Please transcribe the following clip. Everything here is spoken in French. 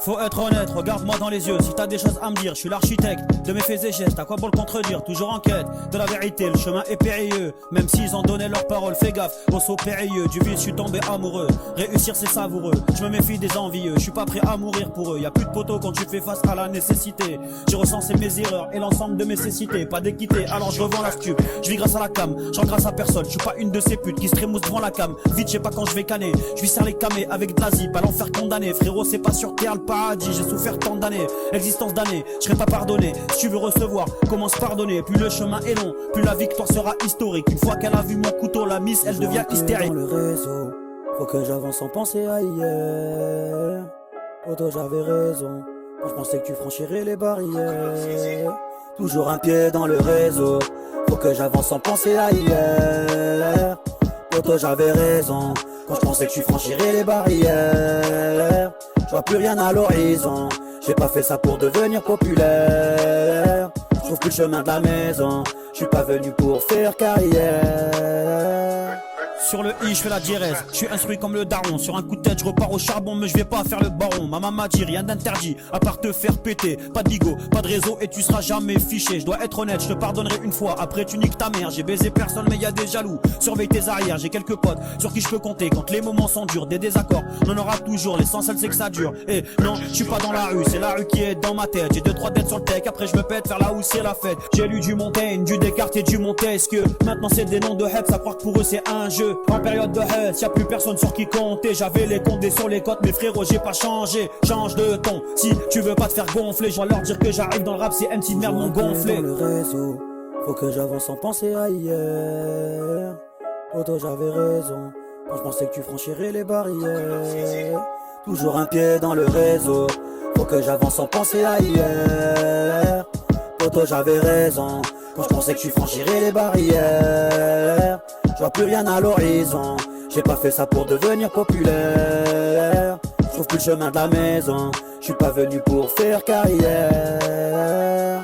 Faut être honnête, regarde-moi dans les yeux. Si t'as des choses à me dire, je suis l'architecte de mes faits et gestes. À quoi bon le contredire? Toujours en quête de la vérité, le chemin est périlleux. Même s'ils ont donné leur parole, fais gaffe, au saut périlleux. Du vide, je suis tombé amoureux. Réussir, c'est savoureux. Je me méfie des envieux, je suis pas prêt à mourir pour eux. Y a plus de poteaux quand tu fais face à la nécessité. J'ai recensé mes erreurs et l'ensemble de mes cécités. Pas d'équité, alors je revends la stup. Je vis grâce à la cam, je rends grâce à personne. Je suis pas une de ces putes qui se trémoussent devant la cam. Vite, je sais pas quand je vais canner. Je lui serre les camés avec de la zip, à l'enfer condamné. Frérot, c'est pas sur terre le paradis. J'ai souffert tant d'années, existence d'années, je serai pas pardonné. Si tu veux recevoir, commence pardonner. Plus le chemin est long, plus la victoire sera historique. Une fois qu'elle a vu mon couteau, la miss, elle devient hystérique. Dans le réseau, faut que j'avance sans penser à hier. Poto, j'avais raison, quand je pensais que tu franchirais les barrières. Toujours un pied dans le réseau, faut que j'avance sans penser à hier. Poto, j'avais raison, quand je pensais que tu franchirais les barrières. Je vois plus rien à l'horizon, j'ai pas fait ça pour devenir populaire. Je trouve plus le chemin de la maison, je suis pas venu pour faire carrière. Sur le i, je fais la diérèse, je suis instruit comme le daron. Sur un coup de tête, je repars au charbon, mais je vais pas faire le baron. Maman m'a dit rien d'interdit, à part te faire péter. Pas de bigot, pas de réseau et tu seras jamais fiché. Je dois être honnête, je te pardonnerai une fois, après tu niques ta mère. J'ai baisé personne mais y a des jaloux, surveille tes arrières. J'ai quelques potes sur qui je peux compter quand les moments sont durs. Des désaccords, on en aura toujours, l'essentiel c'est que ça dure. Et non, je suis pas dans la rue, c'est la rue qui est dans ma tête. J'ai 2-3 dettes sur le tech, après je me pète faire là où c'est la fête. J'ai lu du Montaigne, du Descartes et du Montesquieu. Maintenant c'est des noms de heps, à croire que pour eux c'est un jeu. En période de hate, y'a plus personne sur qui compter. J'avais les condés sur les côtes, mes frérots j'ai pas changé. Change de ton, si tu veux pas te faire gonfler. Je vais leur dire que j'arrive dans le rap, c'est MC de merde m'ont gonflé. Dans le réseau, faut que j'avance sans penser à hier. Poto, j'avais raison, quand je pensais que tu franchirais les barrières. Toujours un pied dans le réseau, faut que j'avance sans penser à hier. Poto, j'avais raison, quand je pensais que tu franchirais les barrières. Je vois plus rien à l'horizon, j'ai pas fait ça pour devenir populaire. Je trouve plus le chemin de la maison, je suis pas venu pour faire carrière.